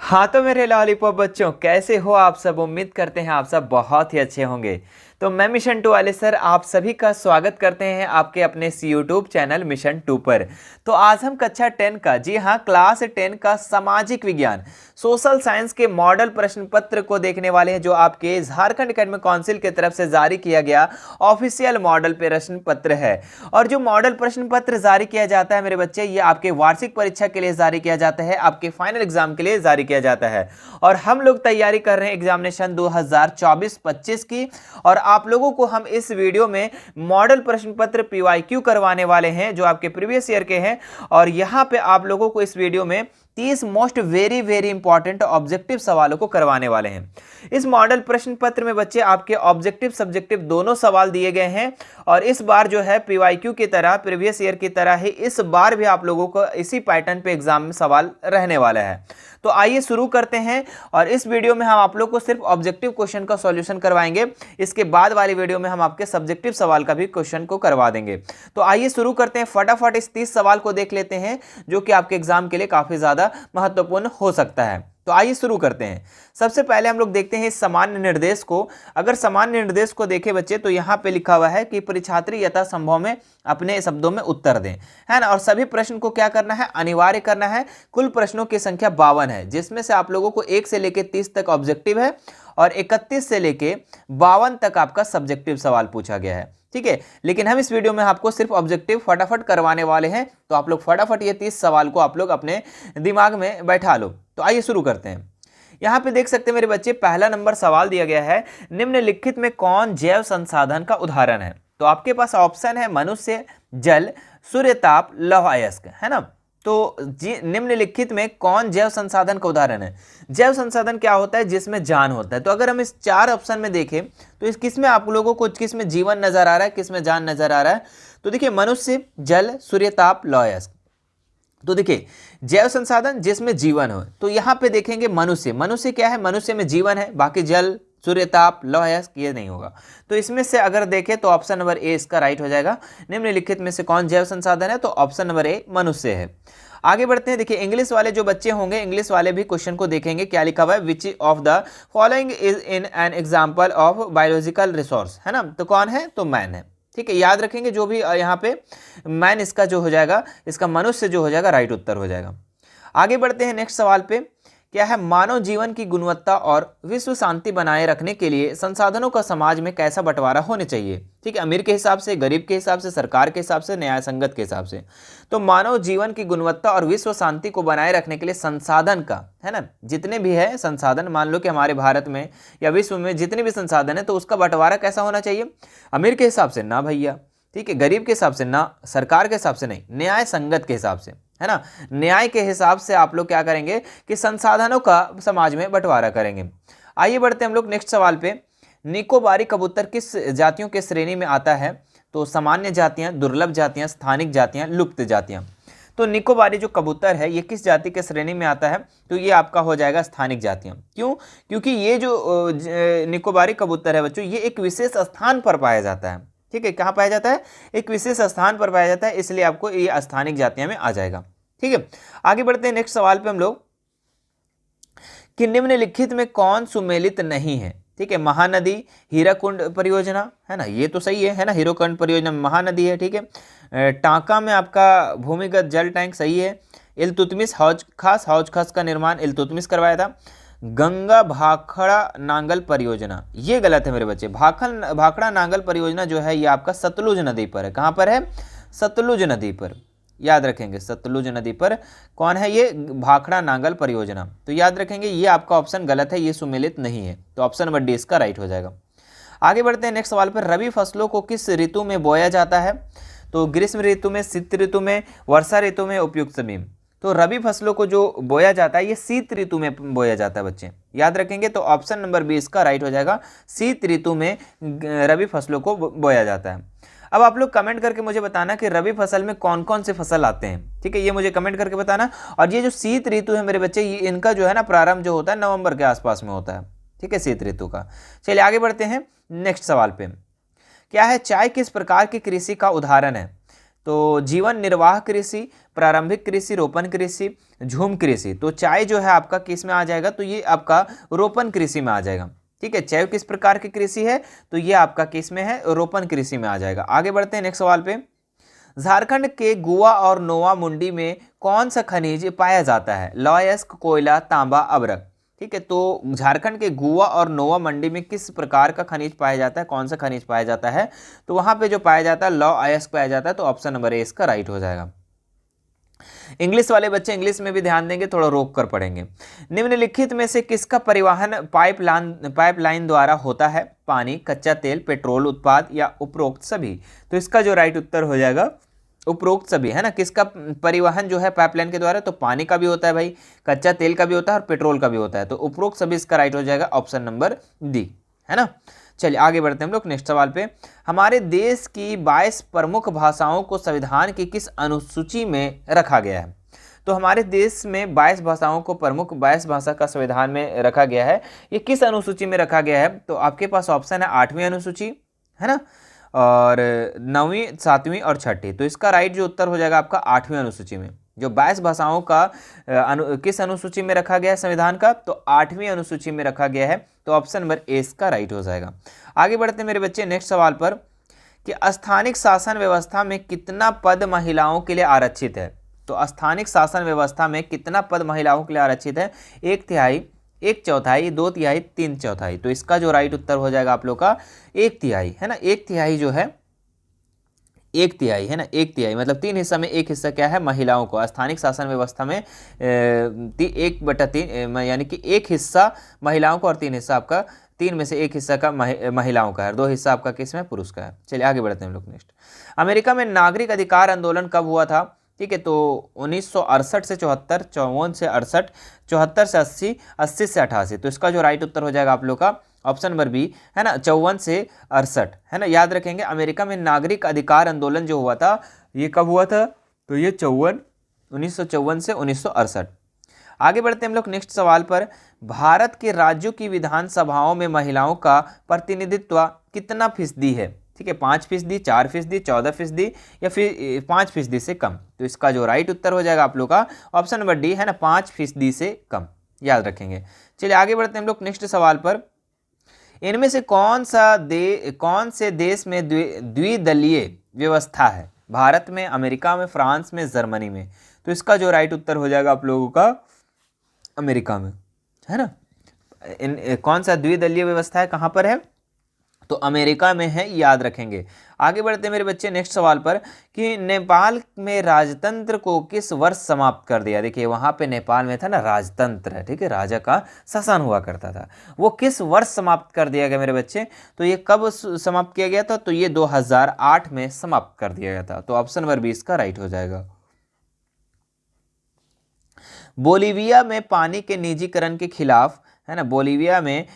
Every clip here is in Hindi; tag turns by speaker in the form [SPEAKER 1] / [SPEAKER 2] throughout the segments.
[SPEAKER 1] हाँ तो मेरे लॉलीपॉप बच्चों, कैसे हो आप सब। उम्मीद करते हैं आप सब बहुत ही अच्छे होंगे। तो मैं मिशन 2 वाले सर आप सभी का स्वागत करते हैं आपके अपने इस यूट्यूब चैनल मिशन 2 पर। तो आज हम कक्षा 10 का, जी हाँ क्लास 10 का सामाजिक विज्ञान सोशल साइंस के मॉडल प्रश्न पत्र को देखने वाले हैं, जो आपके झारखंड एकेडमिक काउंसिल की तरफ से जारी किया गया ऑफिशियल मॉडल प्रश्न पत्र है। और जो मॉडल प्रश्न पत्र जारी किया जाता है मेरे बच्चे, ये आपके वार्षिक परीक्षा के लिए जारी किया जाता है, आपके फाइनल एग्जाम के लिए जारी किया जाता है। और हम लोग तैयारी कर रहे हैं एग्जामिनेशन 2024-25 की। और आप लोगों को हम इस वीडियो में मॉडल प्रश्न पत्र पीवाईक्यू करवाने वाले हैं, जो आपके प्रीवियस ईयर के हैं। और यहां पे आप लोगों को इस वीडियो में 30 मोस्ट वेरी इंपॉर्टेंट ऑब्जेक्टिव सवालों को करवाने वाले हैं। इस मॉडल प्रश्न पत्र में बच्चे आपके ऑब्जेक्टिव सब्जेक्टिव दोनों सवाल दिए गए हैं। और इस बार जो है पीवाईक्यू की तरह, प्रीवियस ईयर की तरह ही इस बार भी आप लोगों को इसी पैटर्न पे एग्जाम में सवाल रहने वाला है। तो आइए शुरू करते हैं। और इस वीडियो में हम आप लोग को सिर्फ ऑब्जेक्टिव क्वेश्चन का सॉल्यूशन करवाएंगे। इसके बाद वाली वीडियो में हम आपके सब्जेक्टिव सवाल का भी क्वेश्चन को करवा देंगे। तो आइए शुरू करते हैं, फटाफट इस 30 सवाल को देख लेते हैं, जो कि आपके एग्जाम के लिए काफी ज्यादा महत्वपूर्ण हो सकता है। तो आइए शुरू करते हैं। सबसे पहले हम लोग देखते हैं इस सामान्य निर्देश को। अगर सामान्य निर्देश को देखें बच्चे, तो यहाँ पे लिखा हुआ है कि परीक्षार्थी यथासंभव में अपने शब्दों में उत्तर दें, है ना। और सभी प्रश्न को क्या करना है, अनिवार्य करना है। कुल प्रश्नों की संख्या 52 है, जिसमें से आप लोगों को 1 से लेकर 30 तक ऑब्जेक्टिव है और 31 से लेके 52 तक आपका सब्जेक्टिव सवाल पूछा गया है, ठीक है। लेकिन हम इस वीडियो में आपको सिर्फ ऑब्जेक्टिव फटाफट करवाने वाले हैं। तो आप लोग फटाफट ये 30 सवाल को आप लोग अपने दिमाग में बैठा लो। तो आइए शुरू करते हैं। यहां पे देख सकते हैं मेरे बच्चे, पहला नंबर सवाल दिया गया है, निम्नलिखित में कौन जैव संसाधन का उदाहरण है। तो आपके पास ऑप्शन है मनुष्य, जल, सूर्यताप, लौह अयस्क, है ना। तो निम्नलिखित में कौन जैव संसाधन का उदाहरण है। जैव संसाधन क्या होता है, जिसमें जान होता है। तो अगर हम इस 4 ऑप्शन में देखें, तो इस किसमें आप लोगों को किसमें जीवन नजर आ रहा है, किसमें जान नजर आ रहा है। तो देखिए, मनुष्य, जल, सूर्यताप, लौह अयस्क। तो देखिए, जैव संसाधन जिसमें जीवन हो, तो यहां पे देखेंगे मनुष्य। मनुष्य क्या है, मनुष्य में जीवन है, बाकी जल, सूर्यताप, लौह अयस्क ये नहीं होगा। तो इसमें से अगर देखें तो ऑप्शन नंबर ए इसका राइट हो जाएगा। निम्नलिखित में से कौन जैव संसाधन है, तो ऑप्शन नंबर ए मनुष्य है। आगे बढ़ते हैं। देखिए, इंग्लिश वाले जो बच्चे होंगे, इंग्लिश वाले भी क्वेश्चन को देखेंगे। क्या लिखा हुआ है, which of the following is in an example of biological resource, है ना। तो कौन है, तो मैन है, ठीक है। याद रखेंगे, जो भी यहाँ पे मैन इसका जो हो जाएगा, इसका मनुष्य जो हो जाएगा राइट उत्तर हो जाएगा। आगे बढ़ते हैं नेक्स्ट सवाल पे। क्या है, मानव जीवन की गुणवत्ता और विश्व शांति बनाए रखने के लिए संसाधनों का समाज में कैसा बंटवारा होने चाहिए, ठीक है। अमीर के हिसाब से, गरीब के हिसाब से, सरकार के हिसाब से, न्याय संगत के हिसाब से। तो मानव जीवन की गुणवत्ता और विश्व शांति को बनाए रखने के लिए संसाधन का, है ना, जितने भी है संसाधन, मान लो कि हमारे भारत में या विश्व में जितने भी संसाधन है, तो उसका बंटवारा कैसा होना चाहिए। अमीर के हिसाब से ना भैया, ठीक है, गरीब के हिसाब से ना, सरकार के हिसाब से नहीं, न्याय संगत के हिसाब से, है ना। न्याय के हिसाब से आप लोग क्या करेंगे कि संसाधनों का समाज में बंटवारा करेंगे। आइए बढ़ते हैं हम लोग नेक्स्ट सवाल पे। निकोबारी कबूतर किस जातियों के श्रेणी में आता है। तो सामान्य जातियां, दुर्लभ जातियां, स्थानिक जातियां, लुप्त जातियां। तो निकोबारी जो कबूतर है, ये किस जाति के श्रेणी में आता है, तो ये आपका हो जाएगा स्थानिक जातियां। क्यों, क्योंकि ये जो निकोबारी कबूतर है बच्चों, ये एक विशेष स्थान पर पाया जाता है, ठीक है। कहाँ पाया जाता है, एक विशेष स्थान पर पाया जाता है, इसलिए आपको ये स्थानिक जातियां में आ जाएगा, ठीक है। आगे बढ़ते हैं नेक्स्ट सवाल पे हम लोग, कि निम्नलिखित में कौन सुमेलित नहीं है, ठीक है। महानदी, हीराकुंड परियोजना, है ना, ये तो सही है ना, हीराकुंड परियोजना में महानदी है, ठीक है। टांका में आपका भूमिगत जल टैंक सही है। इल्तुतमिश हौज खास का निर्माण इल्तुतमिश करवाया था। गंगा भाखड़ा नांगल परियोजना, ये गलत है मेरे बच्चे। भाखड़ा नांगल परियोजना जो है, ये आपका सतलुज नदी पर है। कहाँ पर है, सतलुज नदी पर, याद रखेंगे, सतलुज नदी पर कौन है, ये भाखड़ा नांगल परियोजना। तो याद रखेंगे, ये आपका ऑप्शन गलत है, ये सुमेलित नहीं है। तो ऑप्शन नंबर डी इसका राइट हो जाएगा। आगे बढ़ते हैं नेक्स्ट सवाल पर। रबी फसलों को किस ऋतु में बोया जाता है। तो ग्रीष्म ऋतु में, शीत ऋतु में, वर्षा ऋतु में, उपयुक्त समय। तो रबी फसलों को जो बोया जाता है, ये शीत ऋतु में बोया जाता है बच्चे, याद रखेंगे। तो ऑप्शन नंबर बी इसका राइट हो जाएगा। शीत ऋतु में रबी फसलों को बोया जाता है। अब आप लोग कमेंट करके मुझे बताना कि रबी फसल में कौन कौन से फसल आते हैं, ठीक है, ये मुझे कमेंट करके बताना। और ये जो शीत ऋतु है मेरे बच्चे, ये इनका जो है ना प्रारंभ जो होता है नवंबर के आसपास में होता है, ठीक है, शीत ऋतु का। चलिए आगे बढ़ते हैं नेक्स्ट सवाल पे। क्या है, चाय किस प्रकार की कृषि का उदाहरण है। तो जीवन निर्वाह कृषि, प्रारंभिक कृषि, रोपण कृषि, झूम कृषि। तो चाय जो है आपका किस में आ जाएगा, तो ये आपका रोपण कृषि में आ जाएगा। ठीक है, चाय किस प्रकार की कृषि है, तो ये आपका किस में है, रोपण कृषि में आ जाएगा। आगे बढ़ते हैं नेक्स्ट सवाल पे। झारखंड के गुआ और नोवा मुंडी में कौन सा खनिज पाया जाता है, लौह, कोयला, तांबा, अभ्रक। ठीक है, तो झारखंड के गुआ और नोवा मंडी में किस प्रकार का खनिज पाया जाता है, कौन सा खनिज पाया जाता है, तो वहां पे जो पाया जाता है लौह अयस्क पाया जाता है। तो ऑप्शन नंबर ए इसका राइट हो जाएगा। इंग्लिश वाले बच्चे इंग्लिश में भी ध्यान देंगे, थोड़ा रोक कर पढ़ेंगे। निम्नलिखित में से किसका परिवहन पाइपलाइन द्वारा होता है, पानी, कच्चा तेल, पेट्रोल उत्पाद या उपरोक्त सभी। तो इसका जो राइट उत्तर हो जाएगा उपरोक्त सभी, है ना। किसका परिवहन जो है पाइपलाइन के द्वारा, तो पानी का भी होता है भाई, कच्चा तेल का भी होता है और पेट्रोल का भी होता है। तो उपरोक्त सभी इसका राइट हो जाएगा ऑप्शन नंबर डी, है ना। चलिए आगे बढ़ते हैं हम लोग नेक्स्ट सवाल पे। हमारे देश की 22 प्रमुख भाषाओं को संविधान की किस अनुसूची में रखा गया है। तो हमारे देश में 22 भाषाओं को प्रमुख 22 भाषा का संविधान में रखा गया है। ये किस अनुसूची में रखा गया है, तो आपके पास ऑप्शन है 8वीं अनुसूची, है ना, और 9वीं, 7वीं और 6ठी। तो इसका राइट जो उत्तर हो जाएगा आपका 8वीं अनुसूची में। जो 22 भाषाओं का किस अनुसूची में रखा गया है संविधान का, तो 8वीं अनुसूची में रखा गया है। तो ऑप्शन नंबर ए इसका राइट हो जाएगा। आगे बढ़ते हैं मेरे बच्चे नेक्स्ट सवाल पर कि स्थानिक शासन व्यवस्था में कितना पद महिलाओं के लिए आरक्षित है। तो स्थानिक शासन व्यवस्था में कितना पद महिलाओं के लिए आरक्षित है, 1/3, 1/4, 2/3, 3/4। तो इसका जो राइट उत्तर हो जाएगा आप लोग का 1/3, है ना। 1/3 जो है 1/3, है ना, 1/3 मतलब 3 हिस्सा में 1 हिस्सा क्या है, महिलाओं को। स्थानिक शासन व्यवस्था में 1/3 यानी कि 1 हिस्सा महिलाओं को और 3 हिस्सा आपका, 3 में से 1 हिस्सा का महिलाओं का है और 2 हिस्सा आपका किस में, पुरुष का है। चलिए आगे बढ़ते हैं हम लोग नेक्स्ट। अमेरिका में नागरिक अधिकार आंदोलन कब हुआ था। ठीक है, तो 1968 से 74, 54 से 68, 74 से 80, 80 से 88। तो इसका जो राइट उत्तर हो जाएगा आप लोग का ऑप्शन नंबर बी, है ना, 54 से 68, है ना। याद रखेंगे अमेरिका में नागरिक अधिकार आंदोलन जो हुआ था ये कब हुआ था, तो ये 1954 से 1968। आगे बढ़ते हैं हम लोग नेक्स्ट सवाल पर। भारत के राज्यों की विधानसभाओं में महिलाओं का प्रतिनिधित्व कितना फीसदी है। ठीक है, 5%, 4%, 14% या फिर 5% से कम। तो इसका जो राइट उत्तर हो जाएगा आप लोग का ऑप्शन नंबर डी, है ना, 5% से कम। याद रखेंगे। चलिए आगे बढ़ते हैं हम लोग नेक्स्ट सवाल पर। इनमें से कौन से देश में द्विदलीय व्यवस्था है, भारत में, अमेरिका में, फ्रांस में, जर्मनी में। तो इसका जो राइट उत्तर हो जाएगा आप लोगों का अमेरिका में, है ना। कौन सा द्विदलीय व्यवस्था है, कहां पर है, तो अमेरिका में है, याद रखेंगे। आगे बढ़ते हैं मेरे बच्चे नेक्स्ट सवाल पर कि नेपाल में राजतंत्र को किस वर्ष समाप्त कर दिया। देखिए वहां पे नेपाल में था ना राजतंत्र, ठीक है, राजा का शासन हुआ करता था, वो किस वर्ष समाप्त कर दिया गया मेरे बच्चे, तो ये कब समाप्त किया गया था, तो ये 2008 में समाप्त कर दिया गया था। तो ऑप्शन नंबर 20 का राइट हो जाएगा। बोलीविया में पानी के निजीकरण के खिलाफ, है ना, बोलीविया में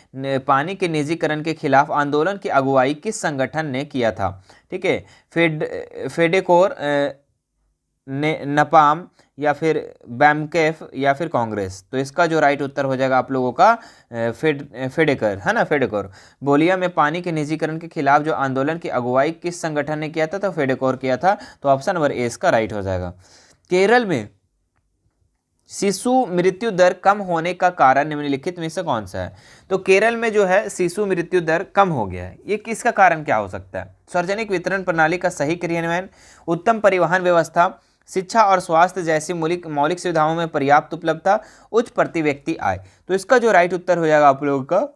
[SPEAKER 1] पानी के निजीकरण के खिलाफ आंदोलन की अगुवाई किस संगठन ने किया था। ठीक है, फेडेकोर, नपाम या फिर बैमकेफ या फिर कांग्रेस। तो इसका जो राइट उत्तर हो जाएगा आप लोगों का फेडेकर, है ना, फेडेकोर। बोलिया में पानी के निजीकरण के खिलाफ जो आंदोलन की अगुवाई किस संगठन ने किया था, तो फेडेकोर किया था। तो ऑप्शन नंबर ए इसका राइट हो जाएगा। केरल में शिशु मृत्यु दर कम होने का कारण निम्नलिखित में से कौन सा है। तो केरल में जो है शिशु मृत्यु दर कम हो गया है, ये किसका कारण क्या हो सकता है। सार्वजनिक वितरण प्रणाली का सही क्रियान्वयन, उत्तम परिवहन व्यवस्था, शिक्षा और स्वास्थ्य जैसी मौलिक सुविधाओं में पर्याप्त उपलब्धता, उच्च प्रति व्यक्ति आय। तो इसका जो राइट उत्तर हो जाएगा आप लोगों का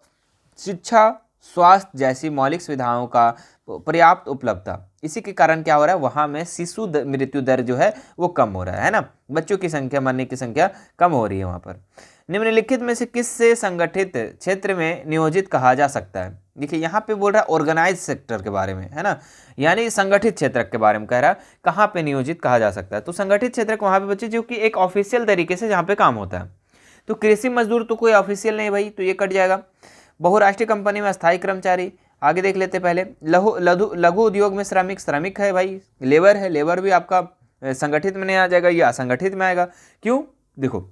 [SPEAKER 1] शिक्षा, स्वास्थ्य जैसी मौलिक सुविधाओं का पर्याप्त उपलब्धता। इसी के कारण क्या हो रहा है, वहां में शिशु मृत्यु दर जो है वो कम हो रहा है ना, बच्चों की संख्या, मरने की संख्या कम हो रही है वहां पर। निम्नलिखित में से किससे संगठित क्षेत्र में नियोजित कहा जा सकता है। देखिए यहाँ पे बोल रहा है ऑर्गेनाइज सेक्टर के बारे में, है ना, यानी संगठित क्षेत्र के बारे में कह रहा है, कहाँ पे नियोजित कहा जा सकता है। तो संगठित क्षेत्र वहां पे बच्चे जो कि एक ऑफिशियल तरीके से जहाँ पे काम होता है। तो कृषि मजदूर तो कोई ऑफिशियल नहीं भाई, तो ये कट जाएगा। बहुराष्ट्रीय कंपनी में अस्थायी कर्मचारी, आगे देख लेते पहले। लघु उद्योग में श्रमिक है भाई, लेबर है, लेबर भी आपका संगठित में नहीं आ जाएगा, ये असंगठित में आएगा। क्यों, देखो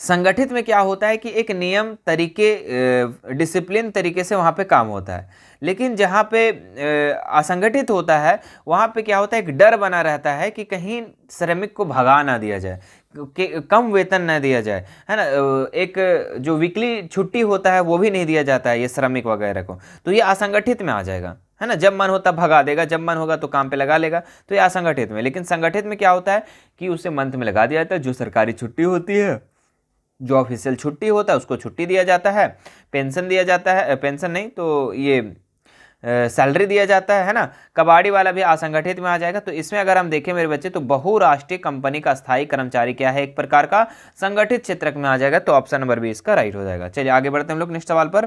[SPEAKER 1] संगठित में क्या होता है कि एक नियम तरीके डिसिप्लिन तरीके से वहाँ पे काम होता है, लेकिन जहाँ पे असंगठित होता है वहाँ पे क्या होता है, एक डर बना रहता है कि कहीं श्रमिक को भगा ना दिया जाए, कि कम वेतन ना दिया जाए, है ना। एक जो वीकली छुट्टी होता है वो भी नहीं दिया जाता है ये श्रमिक वगैरह को, तो ये असंगठित में आ जाएगा, है ना। जब मन होता भगा देगा, जब मन होगा तो काम पे लगा लेगा, तो ये असंगठित में। लेकिन संगठित में क्या होता है कि उसे मंथ में लगा दिया जाता है, जो सरकारी छुट्टी होती है, जो ऑफिशियल छुट्टी होता है उसको छुट्टी दिया जाता है, पेंशन दिया जाता है, पेंशन नहीं तो ये सैलरी दिया जाता है ना। कबाड़ी वाला भी असंगठित में आ जाएगा। तो इसमें अगर हम देखें मेरे बच्चे, तो बहुराष्ट्रीय कंपनी का स्थायी कर्मचारी क्या है, एक प्रकार का संगठित क्षेत्र में आ जाएगा। तो ऑप्शन नंबर बी इसका राइट हो जाएगा। चलिए आगे बढ़ते हैं हम लोग नेक्स्ट सवाल पर,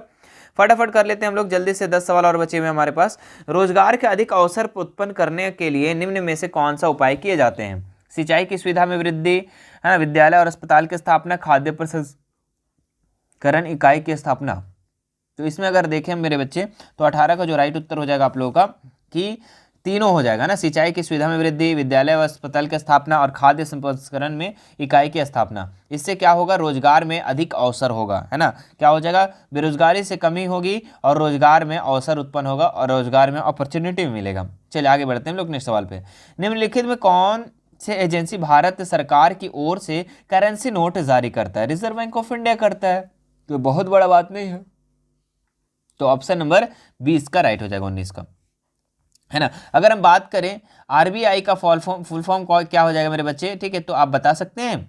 [SPEAKER 1] फटाफट कर लेते हैं हम लोग जल्दी से, 10 सवाल और बचे हुए हमारे पास। रोजगार के अधिक अवसर उत्पन्न करने के लिए निम्न में से कौन सा उपाय किए जाते हैं? सिंचाई की सुविधा में वृद्धि, है ना, विद्यालय और अस्पताल की स्थापना, खाद्य प्रसंस्करण इकाई की स्थापना। तो इसमें अगर देखें मेरे बच्चे, तो 18 का जो राइट उत्तर हो जाएगा आप लोगों का कि तीनों हो जाएगा ना, सिंचाई की सुविधा में वृद्धि, विद्यालय व अस्पताल की स्थापना और खाद्य प्रसंस्करण में इकाई की स्थापना। इससे क्या होगा, रोजगार में अधिक अवसर होगा, है ना। क्या हो जाएगा, बेरोजगारी से कमी होगी और रोजगार में अवसर उत्पन्न होगा और रोजगार में अपॉर्चुनिटी मिलेगा। चलिए आगे बढ़ते हैं हम लोग नेक्स्ट सवाल पे। निम्नलिखित में कौन से एजेंसी भारत सरकार की ओर से करेंसी नोट जारी करता है? रिजर्व बैंक ऑफ इंडिया करता है, तो बहुत बड़ा बात नहीं है। तो ऑप्शन नंबर 20 का राइट हो जाएगा, 19 का, है ना। अगर हम बात करें आरबीआई का फुल फॉर्म क्या हो जाएगा मेरे बच्चे, ठीक है, तो आप बता सकते हैं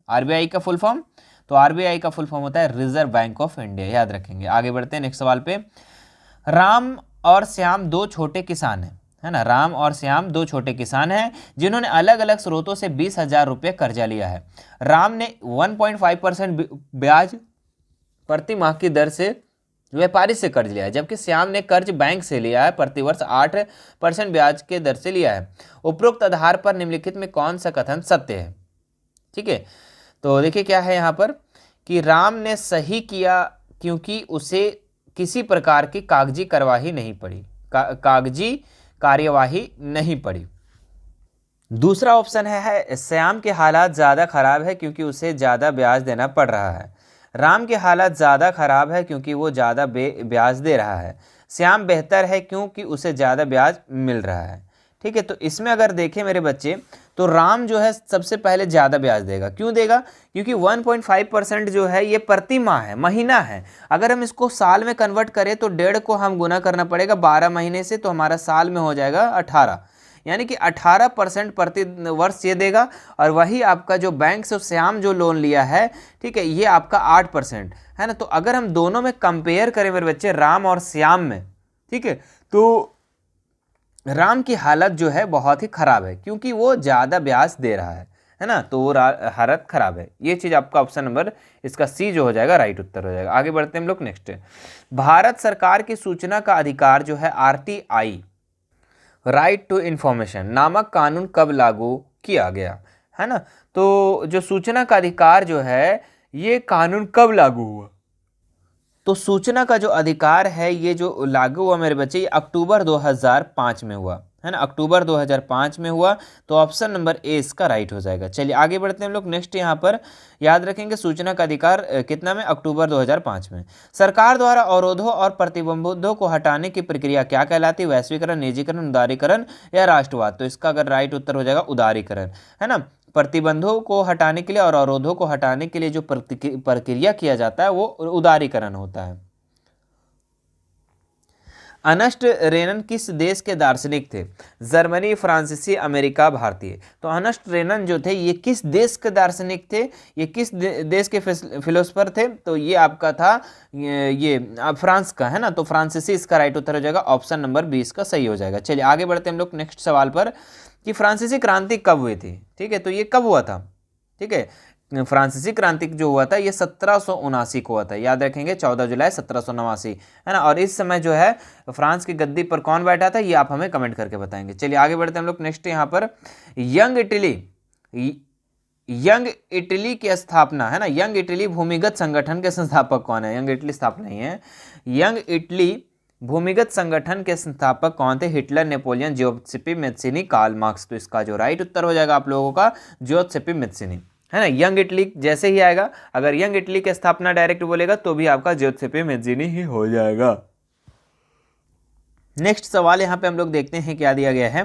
[SPEAKER 1] आरबीआई का फुल फॉर्म? तो आरबीआई का फुल फॉर्म होता है रिजर्व बैंक ऑफ इंडिया, याद रखेंगे। आगे बढ़ते हैं नेक्स्ट सवाल पे। राम और श्याम दो छोटे किसान हैं, है ना। राम और श्याम दो छोटे किसान हैं जिन्होंने अलग अलग स्रोतों से 20,000 रुपये कर्जा लिया है। राम ने 1.5% ब्याज प्रति माह की दर से व्यापारी से कर्ज लिया है, जबकि श्याम ने कर्ज बैंक से लिया है, प्रतिवर्ष 8% ब्याज के दर से लिया है। उपरोक्त आधार पर निम्नलिखित में कौन सा कथन सत्य है? ठीक है, तो देखिए क्या है यहाँ पर कि राम ने सही किया क्योंकि उसे किसी प्रकार की कागजी कार्यवाही नहीं पड़ी, कागजी कार्यवाही नहीं पड़ी। दूसरा ऑप्शन है श्याम के हालात ज़्यादा खराब है क्योंकि उसे ज़्यादा ब्याज देना पड़ रहा है। राम के हालात ज़्यादा खराब है क्योंकि वो ज़्यादा ब्याज दे रहा है। श्याम बेहतर है क्योंकि उसे ज़्यादा ब्याज मिल रहा है। ठीक है, तो इसमें अगर देखें मेरे बच्चे, तो राम जो है सबसे पहले ज़्यादा ब्याज देगा। क्यों देगा? क्योंकि 1.5% जो है ये प्रति माह है, महीना है। अगर हम इसको साल में कन्वर्ट करें तो 1.5 को हम गुना करना पड़ेगा 12 महीने से, तो हमारा साल में हो जाएगा 18, यानी कि 18% प्रति वर्ष ये देगा। और वही आपका जो बैंक से श्याम जो लोन लिया है, ठीक है, ये आपका 8% है ना। तो अगर हम दोनों में कंपेयर करें मेरे बच्चे, राम और श्याम में, ठीक है, तो राम की हालत जो है बहुत ही खराब है क्योंकि वो ज़्यादा ब्याज दे रहा है ना। तो वो हालत खराब है। ये चीज़ आपका ऑप्शन नंबर इसका सी जो हो जाएगा राइट उत्तर हो जाएगा। आगे बढ़ते हैं हम लोग नेक्स्ट। भारत सरकार की सूचना का अधिकार जो है आरटीआई, राइट टू इंफॉर्मेशन नामक कानून कब लागू किया गया, है ना। तो जो सूचना का अधिकार जो है ये कानून कब लागू हुआ? तो सूचना का जो अधिकार है ये जो लागू हुआ मेरे बच्चे, ये अक्टूबर 2005 में हुआ, है ना। अक्टूबर 2005 में हुआ। तो ऑप्शन नंबर ए इसका राइट हो जाएगा। चलिए आगे बढ़ते हैं हम लोग नेक्स्ट। यहाँ पर याद रखेंगे सूचना का अधिकार कितना में, अक्टूबर 2005 में। सरकार द्वारा अवरोधों और प्रतिबंधों को हटाने की प्रक्रिया क्या कहलाती है? वैश्वीकरण, निजीकरण, उदारीकरण या राष्ट्रवाद? तो इसका अगर राइट उत्तर हो जाएगा उदारीकरण, है ना। प्रतिबंधों को हटाने के लिए और अवरोधों को हटाने के लिए जो प्रक्रिया किया जाता है वो उदारीकरण होता है। अर्नेस्ट रेनन किस देश के दार्शनिक थे? जर्मनी, फ्रांसीसी, अमेरिका, भारतीय। तो अर्नेस्ट रेनन जो थे ये किस देश के दार्शनिक थे, ये किस देश के फिलोसफर थे? तो ये आपका था ये फ्रांस का, है ना। तो फ्रांसीसी इसका राइट उत्तर हो जाएगा, ऑप्शन नंबर 20 का सही हो जाएगा। चलिए आगे बढ़ते हैं हम लोग नेक्स्ट सवाल पर कि फ्रांसीसी क्रांति कब हुई थी? ठीक है, तो ये कब हुआ था? ठीक है, फ्रांसीसी क्रांति जो हुआ था ये 1779 को हुआ था, याद रखेंगे, 14 जुलाई 1789, है ना। और इस समय जो है फ्रांस की गद्दी पर कौन बैठा था ये आप हमें कमेंट करके बताएंगे। चलिए आगे बढ़ते हैं हम लोग नेक्स्ट। यहाँ पर यंग इटली की स्थापना, है ना। यंग इटली भूमिगत संगठन के संस्थापक कौन है? यंग इटली स्थापना नहीं है, यंग इटली भूमिगत संगठन के संस्थापक कौन थे? Hitler, Napoleon, Giuseppe Mazzini, Karl Marx. तो इसका जो राइट उत्तर हो जाएगा आप लोगों का जियोसेपी मैत्सिनी। है ना। यंग इटली जैसे ही आएगा, अगर यंग इटली की स्थापना डायरेक्ट बोलेगा तो भी आपका ज्यूसेप्पे मैज़ीनी ही हो जाएगा। नेक्स्ट सवाल यहाँ पे हम लोग देखते हैं क्या दिया गया है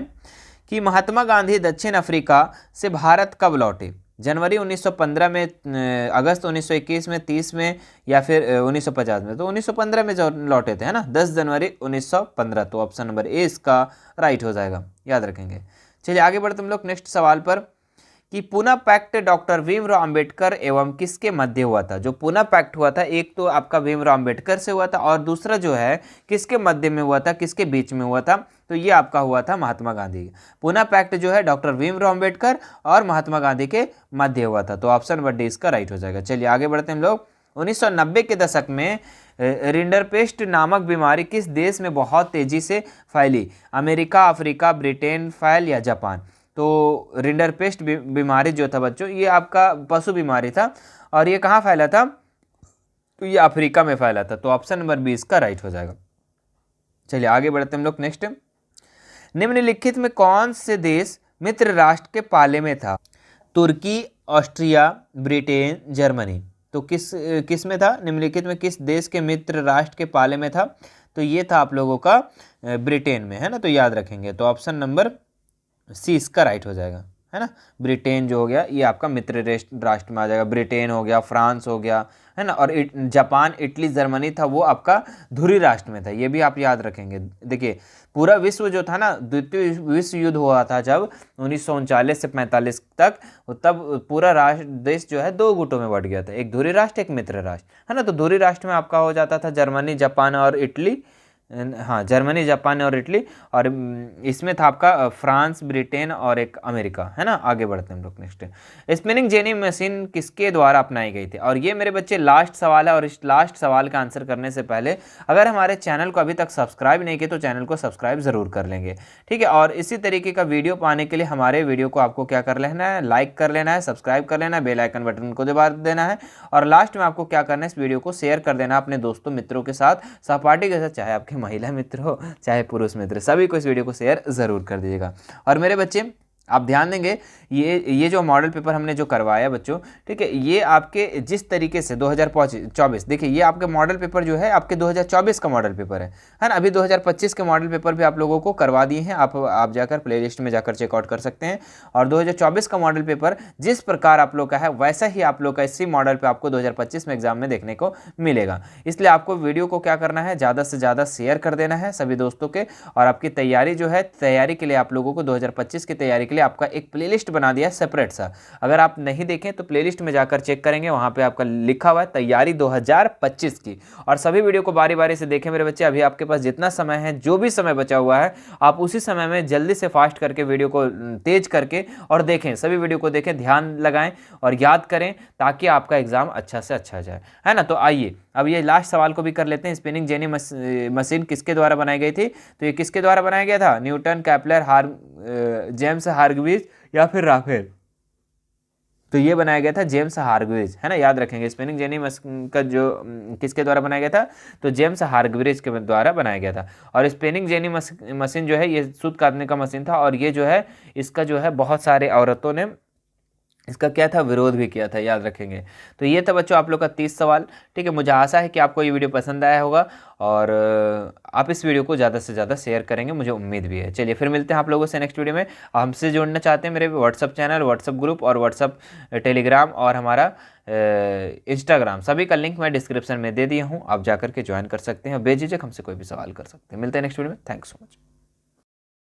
[SPEAKER 1] कि महात्मा गांधी दक्षिण अफ्रीका से भारत कब लौटे? जनवरी 1915 में, अगस्त 1921 में, 30 में, या फिर 1950 में? तो 1915 में जो लौटे थे, है ना, 10 जनवरी 1915। तो ऑप्शन नंबर ए इसका राइट हो जाएगा, याद रखेंगे। चलिए आगे बढ़ते हम लोग नेक्स्ट सवाल पर कि पुना पैक्ट डॉक्टर भीमराव अंबेडकर एवं किसके मध्य हुआ था? जो पुना पैक्ट हुआ था, एक तो आपका भीमराव अंबेडकर से हुआ था और दूसरा जो है किसके मध्य में हुआ था, किसके बीच में हुआ था? तो ये आपका हुआ था महात्मा गांधी। पुना पैक्ट जो है डॉक्टर भीमराव अंबेडकर और महात्मा गांधी के मध्य हुआ था। तो ऑप्शन नंबर डी इसका राइट हो जाएगा। चलिए आगे बढ़ते हैं हम लोग। 1990 के दशक में रिंडरपेस्ट नामक बीमारी किस देश में बहुत तेजी से फैली? अमेरिका, अफ्रीका, ब्रिटेन, फैल या जापान? तो रिंडरपेस्ट बीमारी जो था बच्चों, ये आपका पशु बीमारी था और ये कहाँ फैला था? तो ये अफ्रीका में फैला था। तो ऑप्शन नंबर 20 का राइट हो जाएगा। चलिए आगे बढ़ते हैं हम लोग नेक्स्ट। निम्नलिखित में कौन से देश मित्र राष्ट्र के पाले में था? तुर्की, ऑस्ट्रिया, ब्रिटेन, जर्मनी? तो किस में था? निम्नलिखित में किस देश के मित्र राष्ट्र के पाले में था? तो ये था आप लोगों का ब्रिटेन में, है ना। तो याद रखेंगे। तो ऑप्शन नंबर सी इसका राइट हो जाएगा, है ना। ब्रिटेन जो हो गया ये आपका मित्र राष्ट्र में आ जाएगा। ब्रिटेन हो गया, फ्रांस हो गया, है ना। और जापान, इटली, जर्मनी था वो आपका धुरी राष्ट्र में था। ये भी आप याद रखेंगे। देखिए पूरा विश्व जो था ना, द्वितीय विश्व युद्ध हुआ था जब 1939 से 45 तक, तब पूरा राष्ट्र देश जो है दो गुटों में बढ़ गया था, एक धुरी राष्ट्र, एक मित्र राष्ट्र, है ना। तो धुरी राष्ट्र में आपका हो जाता था जर्मनी, जापान और इटली, हाँ जर्मनी, जापान और इटली, और इसमें था आपका फ्रांस, ब्रिटेन और एक अमेरिका, है ना। आगे बढ़ते हैं हम लोग नेक्स्ट। स्पिनिंग जेनी मशीन किसके द्वारा अपनाई गई थी? और ये मेरे बच्चे लास्ट सवाल है, और इस लास्ट सवाल का आंसर करने से पहले अगर हमारे चैनल को अभी तक सब्सक्राइब नहीं किया तो चैनल को सब्सक्राइब जरूर कर लेंगे, ठीक है। और इसी तरीके का वीडियो पाने के लिए हमारे वीडियो को आपको क्या कर लेना है, लाइक कर लेना है, सब्सक्राइब कर लेना है, बेल आइकन बटन को दबा देना है, और लास्ट में आपको क्या करना है, इस वीडियो को शेयर कर देना अपने दोस्तों मित्रों के साथ, सहपाठी के साथ, चाहे आपके महिला मित्र हो चाहे पुरुष मित्र, सभी को इस वीडियो को शेयर जरूर कर दीजिएगा। और मेरे बच्चे आप ध्यान देंगे, ये जो मॉडल पेपर हमने जो करवाया बच्चों, ठीक है, ये आपके जिस तरीके से 2024, देखिए ये आपके मॉडल पेपर जो है आपके 2024 का मॉडल पेपर है ना। अभी 2025 के मॉडल पेपर भी आप लोगों को करवा दिए हैं, आप जाकर प्लेलिस्ट में जाकर चेकआउट कर सकते हैं। और 2024 का मॉडल पेपर जिस प्रकार आप लोग का है वैसा ही आप लोग का इसी मॉडल पर आपको 2025 में एग्जाम में देखने को मिलेगा। इसलिए आपको वीडियो को क्या करना है, ज़्यादा से ज़्यादा शेयर कर देना है सभी दोस्तों के। और आपकी तैयारी जो है, तैयारी के लिए आप लोगों को 2025 की तैयारी के लिए आपका एक प्लेलिस्ट बना दिया सेपरेट सा, अगर आप नहीं देखें तो प्लेलिस्ट में जाकर चेक करेंगे, वहां पे आपका लिखा हुआ है तैयारी 2025 की। और सभी वीडियो को बारी बारी से देखें मेरे बच्चे। अभी आपके पास जितना समय है, जो भी समय बचा हुआ है, आप उसी समय में जल्दी से फास्ट करके वीडियो को तेज करके और देखें, सभी वीडियो को देखें, ध्यान लगाएं और याद करें, ताकि आपका एग्जाम अच्छा से अच्छा जाए, है ना। तो आइए अब ये लास्ट सवाल को भी कर लेते हैं। स्पिनिंग जेनी मशीन किसके द्वारा बनाई गई थी? तो ये किसके द्वारा बनाया गया था? न्यूटन, केपलर, जेम्स हार्ग्रीव्स या फिर राफेल? तो ये बनाया गया था जेम्स हार्ग्रीव्स, है ना, याद रखेंगे। स्पिनिंग जेनी मशीन का जो किसके द्वारा बनाया गया था? तो जेम्स हार्ग्रीव्स के द्वारा बनाया गया था। और स्पिनिंग जेनी मशीन जो है ये सूत काटने का मशीन था, और ये जो है इसका जो है बहुत सारे औरतों ने इसका क्या था, विरोध भी किया था, याद रखेंगे। तो ये था बच्चों आप लोग का 30 सवाल, ठीक है। मुझे आशा है कि आपको ये वीडियो पसंद आया होगा और आप इस वीडियो को ज़्यादा से ज़्यादा शेयर करेंगे, मुझे उम्मीद भी है। चलिए फिर मिलते हैं आप लोगों से नेक्स्ट वीडियो में। हमसे जुड़ना चाहते हैं मेरे व्हाट्सअप चैनल, व्हाट्सअप ग्रुप और व्हाट्सअप टेलीग्राम और हमारा इंस्टाग्राम, सभी का लिंक मैं डिस्क्रिप्शन में दे दिया हूँ, आप जाकर के ज्वाइन कर सकते हैं। बेझिझक हमसे कोई भी सवाल कर सकते हैं। मिलते हैं नेक्स्ट वीडियो में। Thanks so much.